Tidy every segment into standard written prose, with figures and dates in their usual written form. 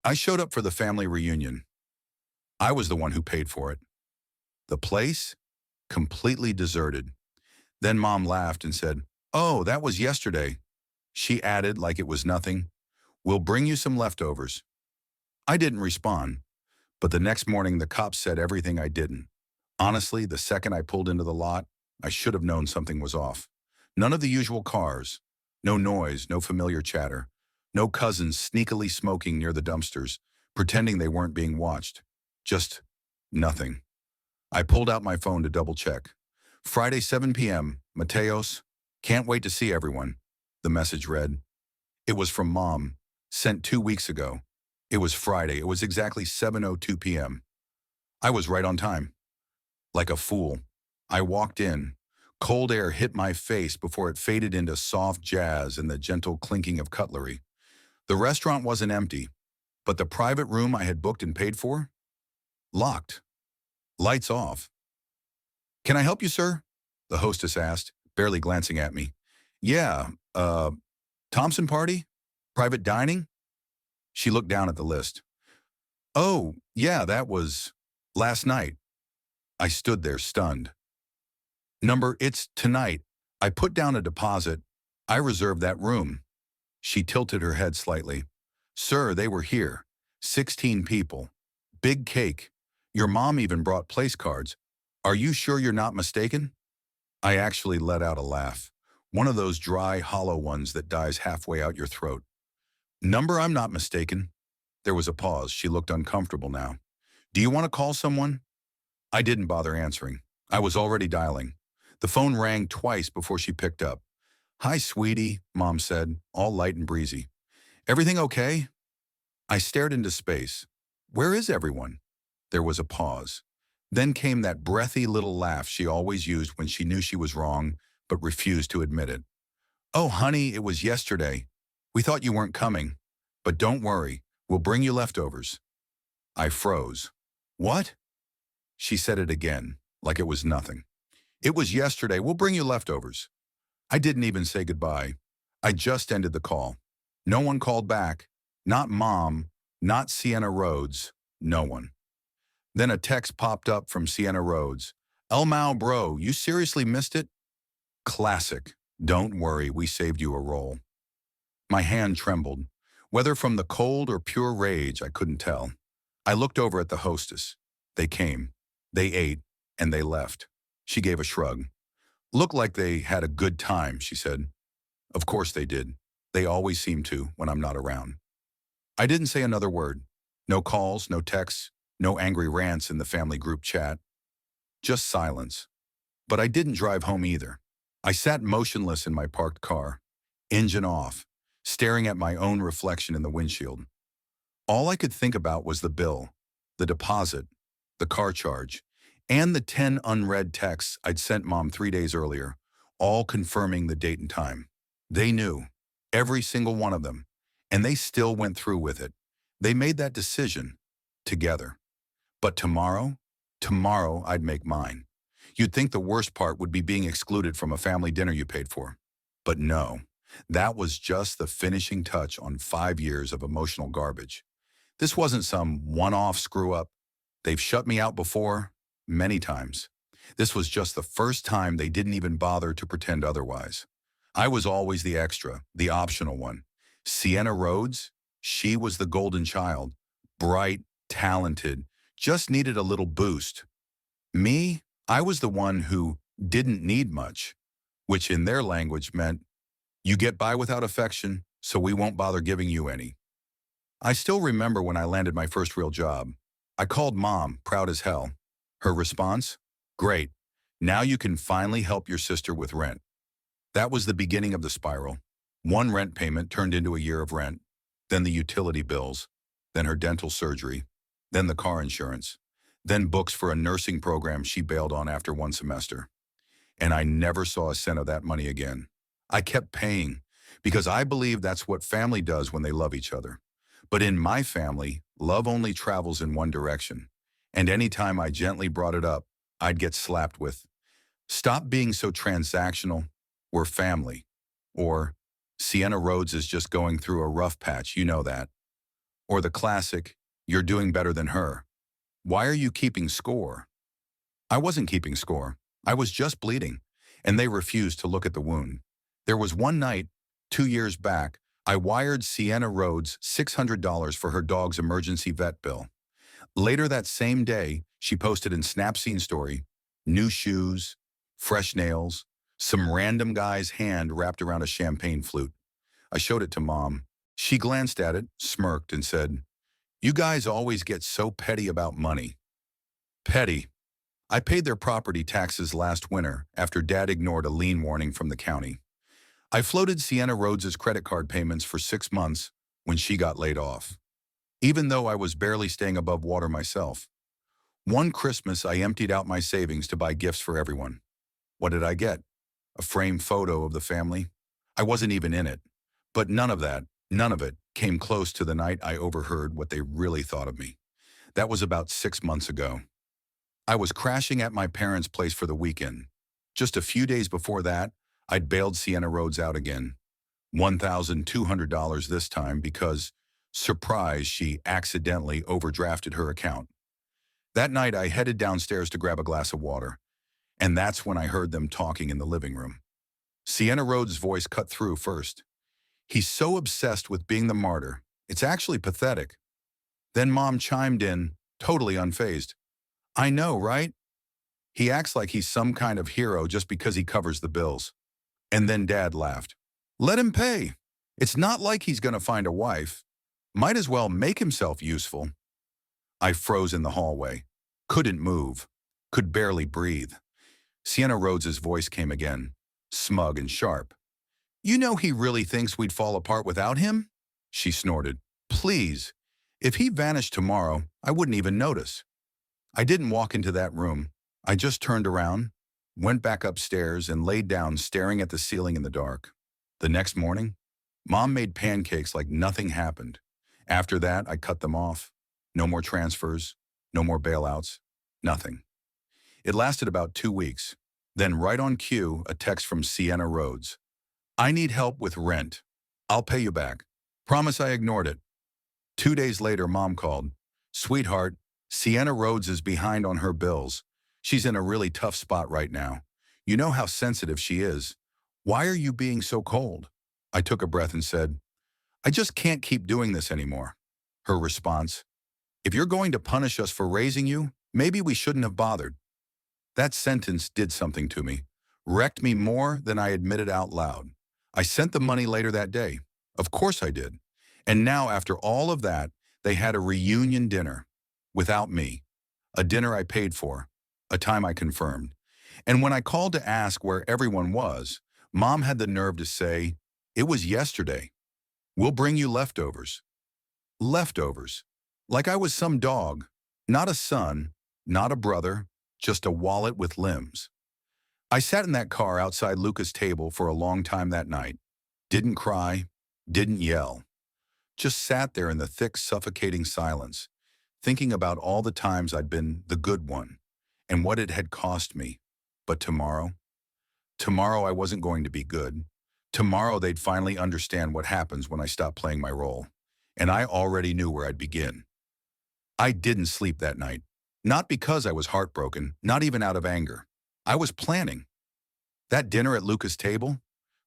I showed up for the family reunion. I was the one who paid for it. The place? Completely deserted. Then Mom laughed and said, "Oh, that was yesterday." She added like it was nothing, "We'll bring you some leftovers." I didn't respond, but the next morning the cops said everything I didn't. Honestly, the second I pulled into the lot, I should have known something was off. None of the usual cars. No noise, no familiar chatter. No cousins sneakily smoking near the dumpsters, pretending they weren't being watched. Just nothing. I pulled out my phone to double check. Friday, 7 p.m., Mateos, can't wait to see everyone, the message read. It was from Mom, sent 2 weeks ago. It was Friday. It was exactly 7:02 p.m. I was right on time. Like a fool, I walked in. Cold air hit my face before it faded into soft jazz and the gentle clinking of cutlery. The restaurant wasn't empty, but the private room I had booked and paid for? Locked. Lights off. "Can I help you, sir?" the hostess asked, barely glancing at me. "Yeah, Thompson party? Private dining?" She looked down at the list. "Oh, yeah, that was last night." I stood there stunned. It's tonight. I put down a deposit. I reserved that room." She tilted her head slightly. "Sir, they were here. 16 people. Big cake. Your mom even brought place cards. Are you sure you're not mistaken?" I actually let out a laugh. One of those dry, hollow ones that dies halfway out your throat. "Number, I'm not mistaken." There was a pause. She looked uncomfortable now. "Do you want to call someone?" I didn't bother answering. I was already dialing. The phone rang twice before she picked up. "Hi, sweetie," Mom said, all light and breezy. "Everything okay?" I stared into space. "Where is everyone?" There was a pause. Then came that breathy little laugh she always used when she knew she was wrong, but refused to admit it. "Oh, honey, it was yesterday. We thought you weren't coming. But don't worry, we'll bring you leftovers." I froze. "What?" She said it again, like it was nothing. "It was yesterday. We'll bring you leftovers." I didn't even say goodbye. I just ended the call. No one called back. Not Mom, not Sienna Rhodes, no one. Then a text popped up from Sienna Rhodes. "Elmau, bro, you seriously missed it?" Classic. "Don't worry, we saved you a role." My hand trembled. Whether from the cold or pure rage, I couldn't tell. I looked over at the hostess. They came. They ate, and they left. She gave a shrug. "Looked like they had a good time," she said. Of course they did. They always seem to when I'm not around. I didn't say another word. No calls, no texts, no angry rants in the family group chat. Just silence. But I didn't drive home either. I sat motionless in my parked car, engine off, staring at my own reflection in the windshield. All I could think about was the bill, the deposit, the car charge, and the 10 unread texts I'd sent Mom 3 days earlier, all confirming the date and time. They knew, every single one of them, and they still went through with it. They made that decision, together. But tomorrow I'd make mine. You'd think the worst part would be being excluded from a family dinner you paid for. But no, that was just the finishing touch on 5 years of emotional garbage. This wasn't some one-off screw-up. They've shut me out before, many times. This was just the first time they didn't even bother to pretend otherwise. I was always the extra, the optional one. Sienna Rhodes, she was the golden child. Bright, talented, just needed a little boost. Me, I was the one who didn't need much, which in their language meant, you get by without affection, so we won't bother giving you any. I still remember when I landed my first real job. I called Mom, proud as hell. Her response? "Great. Now you can finally help your sister with rent." That was the beginning of the spiral. One rent payment turned into a year of rent, then the utility bills, then her dental surgery, then the car insurance, then books for a nursing program she bailed on after one semester. And I never saw a cent of that money again. I kept paying because I believe that's what family does when they love each other. But in my family, love only travels in one direction. And anytime I gently brought it up, I'd get slapped with, "Stop being so transactional. We're family." Or, "Sienna Rhodes is just going through a rough patch, you know that." Or the classic, "You're doing better than her. Why are you keeping score?" I wasn't keeping score. I was just bleeding, and they refused to look at the wound. There was one night, 2 years back, I wired Sienna Rhodes $600 for her dog's emergency vet bill. Later that same day, she posted in Snapscene story, new shoes, fresh nails, some random guy's hand wrapped around a champagne flute. I showed it to Mom. She glanced at it, smirked, and said, "You guys always get so petty about money." Petty. I paid their property taxes last winter after Dad ignored a lien warning from the county. I floated Sienna Rhodes's credit card payments for 6 months when she got laid off, even though I was barely staying above water myself. One Christmas, I emptied out my savings to buy gifts for everyone. What did I get? A framed photo of the family? I wasn't even in it. But none of it, came close to the night I overheard what they really thought of me. That was about 6 months ago. I was crashing at my parents' place for the weekend. Just a few days before that, I'd bailed Sienna Rhodes out again. $1,200 this time because, surprise, she accidentally overdrafted her account. That night, I headed downstairs to grab a glass of water, and that's when I heard them talking in the living room. Sienna Rhodes' voice cut through first. "He's so obsessed with being the martyr. It's actually pathetic." Then Mom chimed in, totally unfazed. "I know, right? He acts like he's some kind of hero just because he covers the bills." And then Dad laughed. "Let him pay. It's not like he's going to find a wife. Might as well make himself useful." I froze in the hallway. Couldn't move. Could barely breathe. Sienna Rhodes's voice came again, smug and sharp. "You know he really thinks we'd fall apart without him?" She snorted. "Please. If he vanished tomorrow, I wouldn't even notice." I didn't walk into that room. I just turned around, went back upstairs, and laid down staring at the ceiling in the dark. The next morning, Mom made pancakes like nothing happened. After that, I cut them off. No more transfers, no more bailouts, nothing. It lasted about 2 weeks. Then right on cue, a text from Sienna Rhodes. "I need help with rent. I'll pay you back. Promise." I ignored it. 2 days later, Mom called. "Sweetheart, Sienna Rhodes is behind on her bills. She's in a really tough spot right now. You know how sensitive she is. Why are you being so cold?" I took a breath and said, "I just can't keep doing this anymore." Her response, "If you're going to punish us for raising you, maybe we shouldn't have bothered." That sentence did something to me, wrecked me more than I admitted out loud. I sent the money later that day. Of course I did. And now, after all of that, they had a reunion dinner. Without me. A dinner I paid for. A time I confirmed. And when I called to ask where everyone was, Mom had the nerve to say, "It was yesterday. We'll bring you leftovers." Leftovers. Like I was some dog. Not a son, not a brother, just a wallet with limbs. I sat in that car outside Luca's table for a long time that night. Didn't cry, didn't yell. Just sat there in the thick, suffocating silence, thinking about all the times I'd been the good one and what it had cost me. But tomorrow? Tomorrow I wasn't going to be good. Tomorrow they'd finally understand what happens when I stop playing my role. And I already knew where I'd begin. I didn't sleep that night. Not because I was heartbroken, not even out of anger. I was planning. That dinner at Luca's table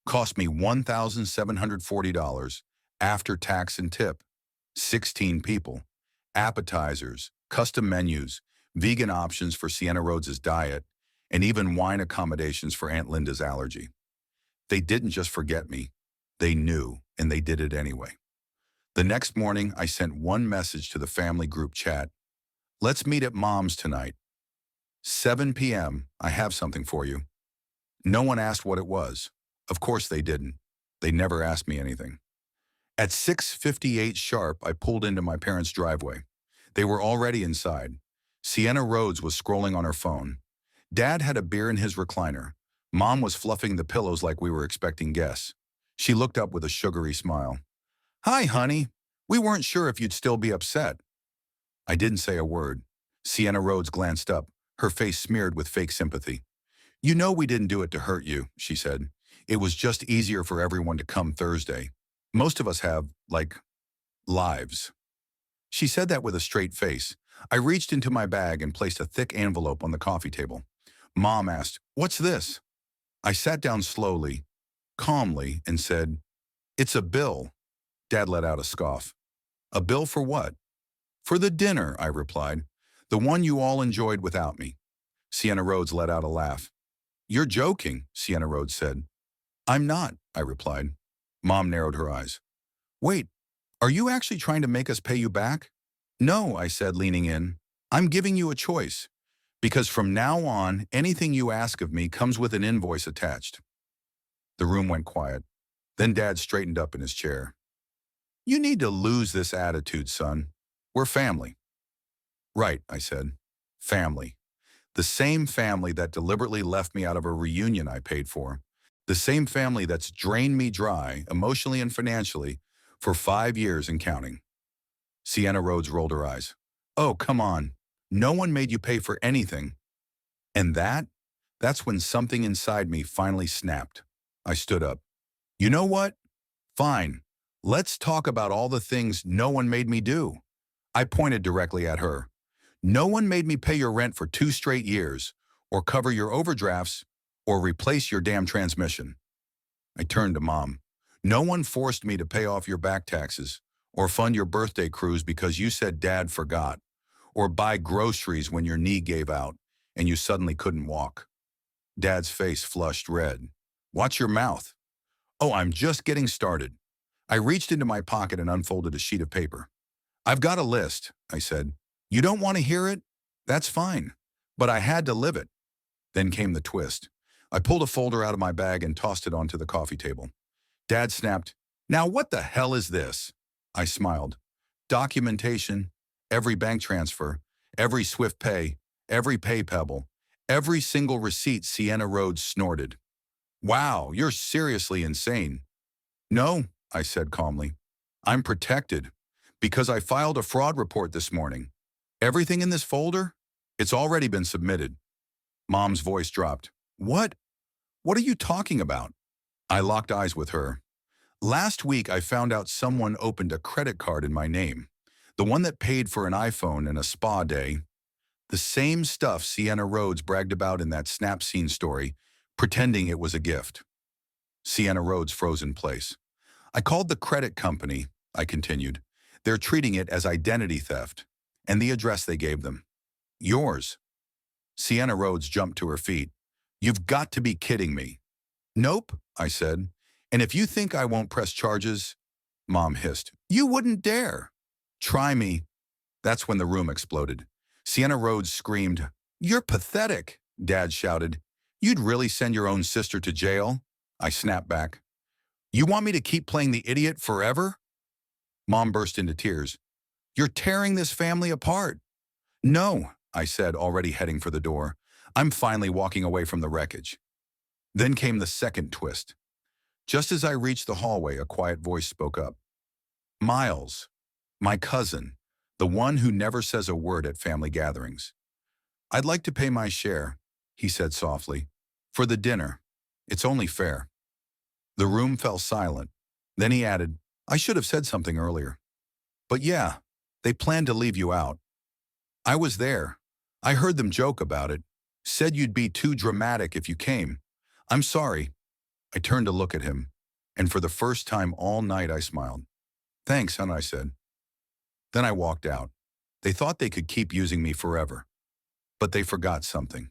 cost me $1,740 after tax and tip. 16 people. Appetizers, custom menus, vegan options for Sienna Rhodes's diet, and even wine accommodations for Aunt Linda's allergy. They didn't just forget me. They knew, and they did it anyway. The next morning, I sent one message to the family group chat. "Let's meet at Mom's tonight. 7 p.m., I have something for you." No one asked what it was. Of course they didn't. They never asked me anything. At 6:58 sharp, I pulled into my parents' driveway. They were already inside. Sienna Rhodes was scrolling on her phone. Dad had a beer in his recliner. Mom was fluffing the pillows like we were expecting guests. She looked up with a sugary smile. "Hi, honey. We weren't sure if you'd still be upset." I didn't say a word. Sienna Rhodes glanced up, her face smeared with fake sympathy. "You know we didn't do it to hurt you," she said. "It was just easier for everyone to come Thursday. Most of us have, like, lives." She said that with a straight face. I reached into my bag and placed a thick envelope on the coffee table. Mom asked, "What's this?" I sat down slowly, calmly, and said, "It's a bill." Dad let out a scoff. "A bill for what?" "For the dinner," I replied. "The one you all enjoyed without me." Sienna Rhodes let out a laugh. "You're joking," Sienna Rhodes said. "I'm not," I replied. Mom narrowed her eyes. "Wait, are you actually trying to make us pay you back?" "No," I said, leaning in. "I'm giving you a choice. Because from now on, anything you ask of me comes with an invoice attached." The room went quiet. Then Dad straightened up in his chair. "You need to lose this attitude, son. We're family." "Right," I said. "Family. The same family that deliberately left me out of a reunion I paid for. The same family that's drained me dry, emotionally and financially, for 5 years and counting." Sienna Rhodes rolled her eyes. "Oh, come on. No one made you pay for anything." And that's when something inside me finally snapped. I stood up. "You know what? Fine. Let's talk about all the things no one made me do." I pointed directly at her. "No one made me pay your rent for 2 straight years, or cover your overdrafts, or replace your damn transmission." I turned to Mom. "No one forced me to pay off your back taxes, or fund your birthday cruise because you said Dad forgot, or buy groceries when your knee gave out and you suddenly couldn't walk." Dad's face flushed red. "Watch your mouth." "Oh, I'm just getting started." I reached into my pocket and unfolded a sheet of paper. "I've got a list," I said. "You don't want to hear it? That's fine. But I had to live it." Then came the twist. I pulled a folder out of my bag and tossed it onto the coffee table. Dad snapped, "Now what the hell is this?" I smiled. "Documentation, every bank transfer, every Swift Pay, every pay pebble, every single receipt." Sienna Rhodes snorted. "Wow, you're seriously insane." "No," I said calmly. "I'm protected because I filed a fraud report this morning. Everything in this folder? It's already been submitted." Mom's voice dropped. "What? What are you talking about?" I locked eyes with her. "Last week I found out someone opened a credit card in my name. The one that paid for an iPhone and a spa day. The same stuff Sienna Rhodes bragged about in that Snap Scene story, pretending it was a gift." Sienna Rhodes froze in place. "I called the credit company," I continued. "They're treating it as identity theft. And the address they gave them. Yours." Sienna Rhodes jumped to her feet. "You've got to be kidding me." "Nope," I said. "And if you think I won't press charges," Mom hissed, "you wouldn't dare." "Try me." That's when the room exploded. Sienna Rhodes screamed, "You're pathetic," Dad shouted. "You'd really send your own sister to jail?" I snapped back. "You want me to keep playing the idiot forever?" Mom burst into tears. "You're tearing this family apart." "No," I said, already heading for the door. "I'm finally walking away from the wreckage." Then came the second twist. Just as I reached the hallway, a quiet voice spoke up. "Miles, my cousin, the one who never says a word at family gatherings. I'd like to pay my share," he said softly, "for the dinner. It's only fair." The room fell silent. Then he added, "I should have said something earlier. But yeah, they planned to leave you out. I was there. I heard them joke about it. Said you'd be too dramatic if you came. I'm sorry." I turned to look at him, and for the first time all night I smiled. "Thanks, hon," I said. Then I walked out. They thought they could keep using me forever. But they forgot something.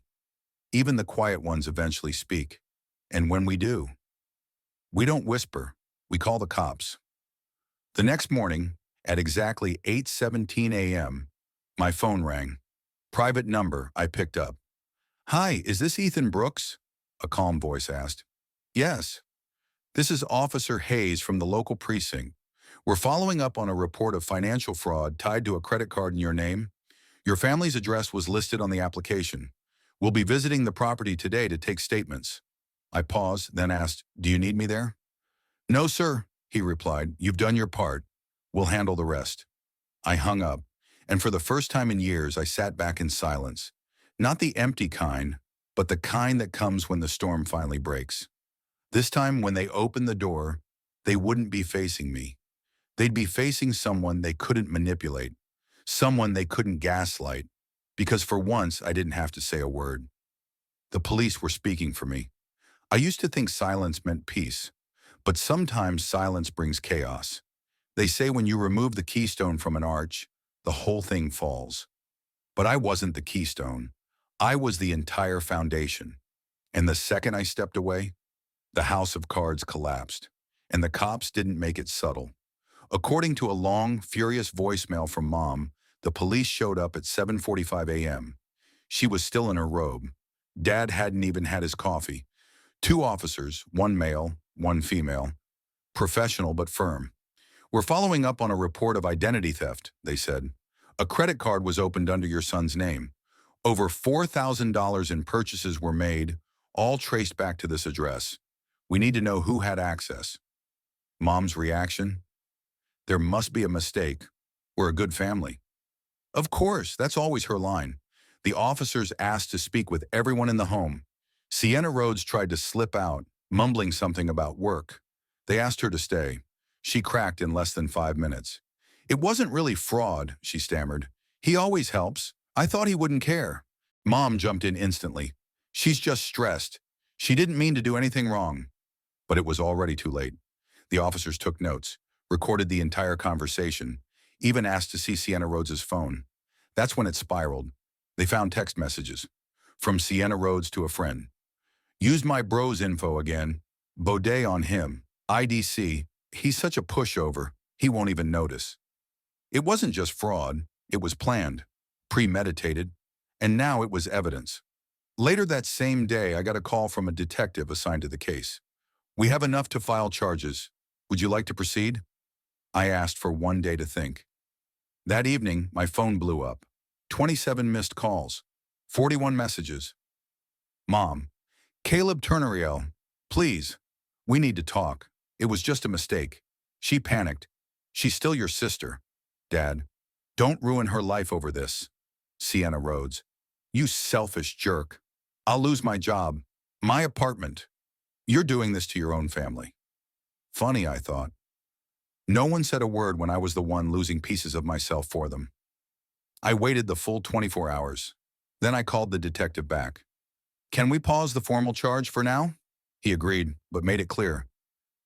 Even the quiet ones eventually speak. And when we do, we don't whisper. We call the cops. The next morning, at exactly 8:17 a.m., my phone rang. Private number, I picked up. "Hi, is this Ethan Brooks?" a calm voice asked. "Yes. This is Officer Hayes from the local precinct. We're following up on a report of financial fraud tied to a credit card in your name. Your family's address was listed on the application. We'll be visiting the property today to take statements." I paused, then asked, "Do you need me there?" "No, sir," he replied. "You've done your part. We'll handle the rest." I hung up, and for the first time in years, I sat back in silence. Not the empty kind, but the kind that comes when the storm finally breaks. This time, when they opened the door, they wouldn't be facing me. They'd be facing someone they couldn't manipulate, someone they couldn't gaslight, because for once I didn't have to say a word. The police were speaking for me. I used to think silence meant peace, but sometimes silence brings chaos. They say when you remove the keystone from an arch, the whole thing falls. But I wasn't the keystone. I was the entire foundation. And the second I stepped away, the house of cards collapsed. And the cops didn't make it subtle. According to a long, furious voicemail from Mom, the police showed up at 7:45 a.m. She was still in her robe. Dad hadn't even had his coffee. Two officers, one male, one female, professional but firm. "We're following up on a report of identity theft," they said. "A credit card was opened under your son's name. Over $4,000 in purchases were made, all traced back to this address. We need to know who had access." Mom's reaction? "There must be a mistake. We're a good family." Of course, that's always her line. The officers asked to speak with everyone in the home. Sienna Rhodes tried to slip out, mumbling something about work. They asked her to stay. She cracked in less than 5 minutes. "It wasn't really fraud," she stammered. "He always helps. I thought he wouldn't care." Mom jumped in instantly. "She's just stressed. She didn't mean to do anything wrong." But it was already too late. The officers took notes, recorded the entire conversation, even asked to see Sienna Rhodes's phone. That's when it spiraled. They found text messages. From Sienna Rhodes to a friend. "Used my bro's info again. Baudet on him. IDC. He's such a pushover, he won't even notice." It wasn't just fraud. It was planned, premeditated, and now it was evidence. Later that same day, I got a call from a detective assigned to the case. "We have enough to file charges. Would you like to proceed?" I asked for one day to think. That evening, my phone blew up. 27 missed calls. 41 messages. "Mom, Caleb Turneriel, please, we need to talk. It was just a mistake." She panicked. "She's still your sister." "Dad, don't ruin her life over this." Sienna Rhodes. "You selfish jerk. I'll lose my job, my apartment. You're doing this to your own family." Funny, I thought. No one said a word when I was the one losing pieces of myself for them. I waited the full 24 hours. Then I called the detective back. "Can we pause the formal charge for now?" He agreed, but made it clear.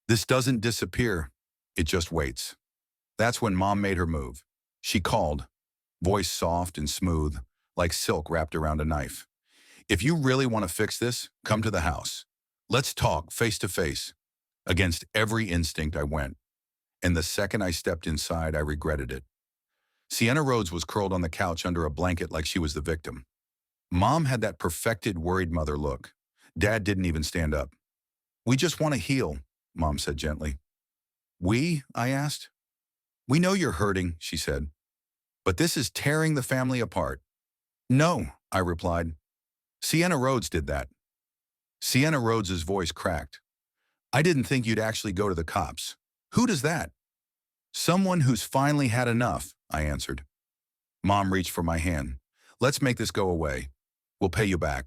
"This doesn't disappear. It just waits." That's when Mom made her move. She called, voice soft and smooth, like silk wrapped around a knife. "If you really want to fix this, come to the house. Let's talk face to face." Against every instinct, I went. And the second I stepped inside, I regretted it. Sienna Rhodes was curled on the couch under a blanket like she was the victim. Mom had that perfected, worried mother look. Dad didn't even stand up. "We just want to heal," Mom said gently. "We?" I asked. "We know you're hurting," she said. "But this is tearing the family apart." "No," I replied. "Sienna Rhodes did that." Sienna Rhodes's voice cracked. "I didn't think you'd actually go to the cops. Who does that?" "Someone who's finally had enough," I answered. Mom reached for my hand. "Let's make this go away. We'll pay you back.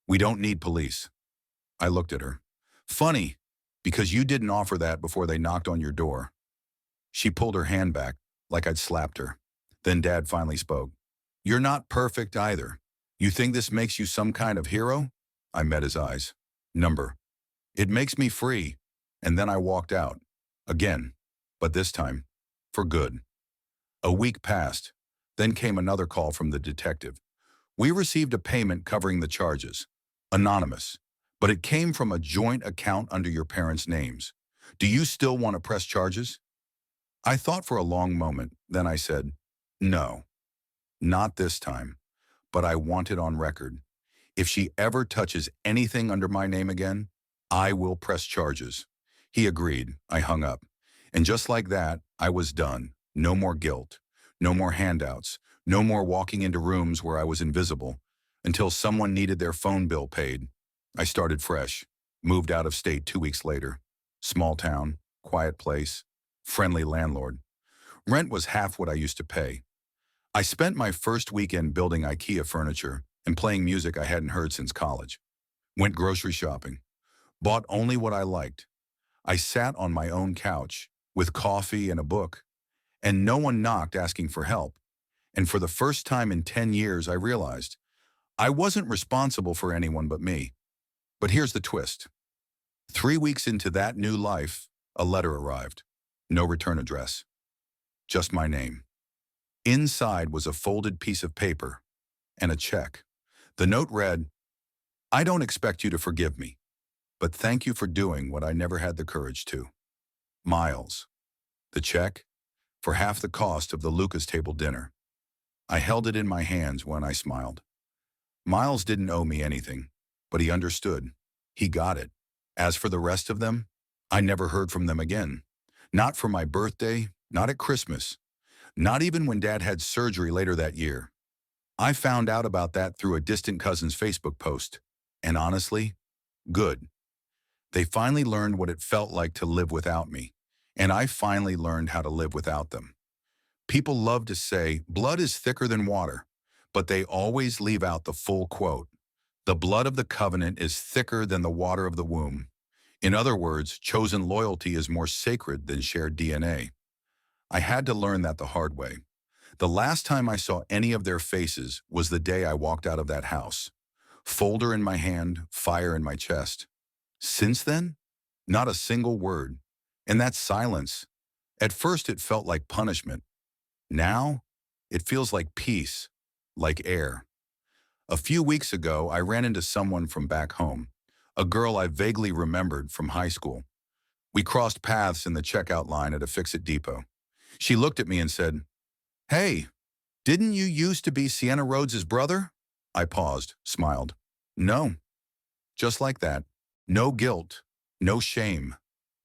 We don't need police." I looked at her. "Funny, because you didn't offer that before they knocked on your door." She pulled her hand back, like I'd slapped her. Then Dad finally spoke. "You're not perfect either. You think this makes you some kind of hero?" I met his eyes. "Number. It makes me free." And then I walked out. Again. But this time, for good. A week passed. Then came another call from the detective. "We received a payment covering the charges. Anonymous. But it came from a joint account under your parents' names. Do you still want to press charges?" I thought for a long moment. Then I said, "No. Not this time. But I want it on record. If she ever touches anything under my name again, I will press charges." He agreed. I hung up. And just like that, I was done. No more guilt. No more handouts. No more walking into rooms where I was invisible. Until someone needed their phone bill paid. I started fresh. Moved out of state 2 weeks later. Small town, quiet place, friendly landlord. Rent was half what I used to pay. I spent my first weekend building IKEA furniture and playing music I hadn't heard since college. Went grocery shopping. Bought only what I liked. I sat on my own couch with coffee and a book, and no one knocked asking for help. And for the first time in 10 years, I realized I wasn't responsible for anyone but me. But here's the twist. 3 weeks into that new life, a letter arrived. No return address. Just my name. Inside was a folded piece of paper and a check. The note read, "I don't expect you to forgive me, but thank you for doing what I never had the courage to. Miles." The check? For half the cost of the Lucas table dinner. I held it in my hands when I smiled. Miles didn't owe me anything, but he understood. He got it. As for the rest of them, I never heard from them again. Not for my birthday, not at Christmas, not even when Dad had surgery later that year. I found out about that through a distant cousin's Facebook post. And honestly, good. They finally learned what it felt like to live without me. And I finally learned how to live without them. People love to say, blood is thicker than water, but they always leave out the full quote. The blood of the covenant is thicker than the water of the womb. In other words, chosen loyalty is more sacred than shared DNA. I had to learn that the hard way. The last time I saw any of their faces was the day I walked out of that house. Folder in my hand, fire in my chest. Since then, not a single word. And that silence, at first it felt like punishment. Now, it feels like peace, like air. A few weeks ago, I ran into someone from back home, a girl I vaguely remembered from high school. We crossed paths in the checkout line at a fix-it depot. She looked at me and said, "Hey, didn't you used to be Sienna Rhodes's brother?" I paused, smiled. "No." Just like that. No guilt, no shame,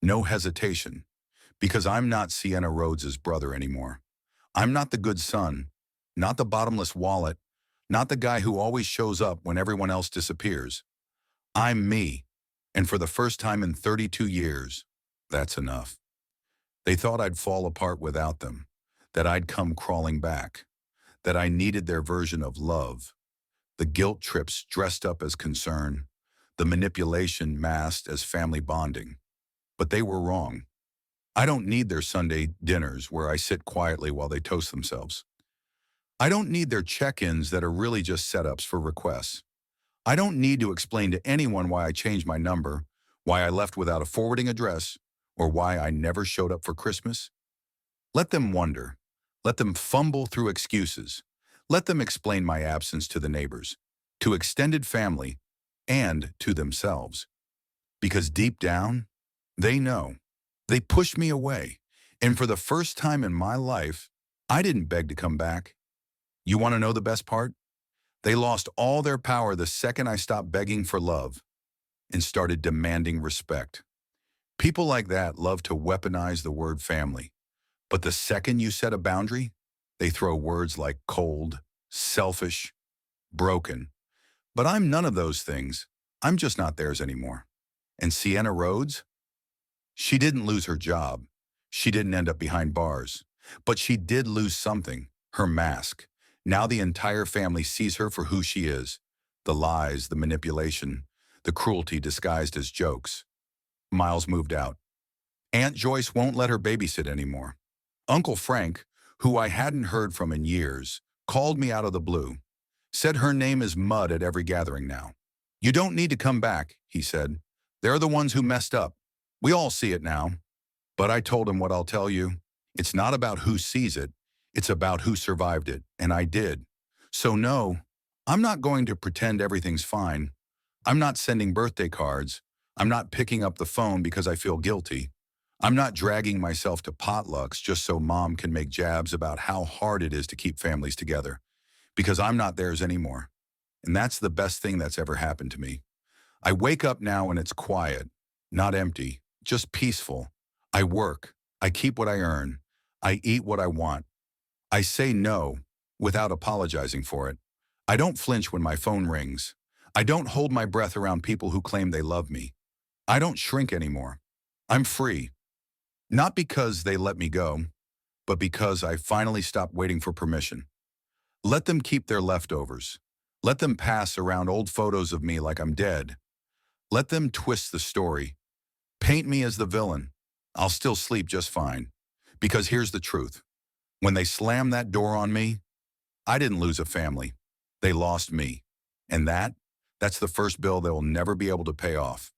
no hesitation. Because I'm not Sienna Rhodes's brother anymore. I'm not the good son, not the bottomless wallet, not the guy who always shows up when everyone else disappears. I'm me, and for the first time in 32 years, that's enough. They thought I'd fall apart without them, that I'd come crawling back, that I needed their version of love. The guilt trips dressed up as concern, the manipulation masked as family bonding. But they were wrong. I don't need their Sunday dinners where I sit quietly while they toast themselves. I don't need their check-ins that are really just setups for requests. I don't need to explain to anyone why I changed my number, why I left without a forwarding address, or why I never showed up for Christmas. Let them wonder. Let them fumble through excuses. Let them explain my absence to the neighbors, to extended family, and to themselves. Because deep down, they know. They pushed me away, and for the first time in my life, I didn't beg to come back. You want to know the best part? They lost all their power the second I stopped begging for love and started demanding respect. People like that love to weaponize the word family, but the second you set a boundary, they throw words like cold, selfish, broken. But I'm none of those things. I'm just not theirs anymore. And Sienna Rhodes? She didn't lose her job. She didn't end up behind bars. But she did lose something, her mask. Now the entire family sees her for who she is. The lies, the manipulation, the cruelty disguised as jokes. Miles moved out. Aunt Joyce won't let her babysit anymore. Uncle Frank, who I hadn't heard from in years, called me out of the blue. Said her name is mud at every gathering now. "You don't need to come back," he said. "They're the ones who messed up. We all see it now." But I told him what I'll tell you. It's not about who sees it. It's about who survived it, and I did. So no, I'm not going to pretend everything's fine. I'm not sending birthday cards. I'm not picking up the phone because I feel guilty. I'm not dragging myself to potlucks just so Mom can make jabs about how hard it is to keep families together. Because I'm not theirs anymore. And that's the best thing that's ever happened to me. I wake up now and it's quiet, not empty, just peaceful. I work. I keep what I earn. I eat what I want. I say no without apologizing for it. I don't flinch when my phone rings. I don't hold my breath around people who claim they love me. I don't shrink anymore. I'm free. Not because they let me go, but because I finally stopped waiting for permission. Let them keep their leftovers. Let them pass around old photos of me like I'm dead. Let them twist the story. Paint me as the villain. I'll still sleep just fine. Because here's the truth. When they slam that door on me, I didn't lose a family. They lost me. And that's the first bill they will never be able to pay off.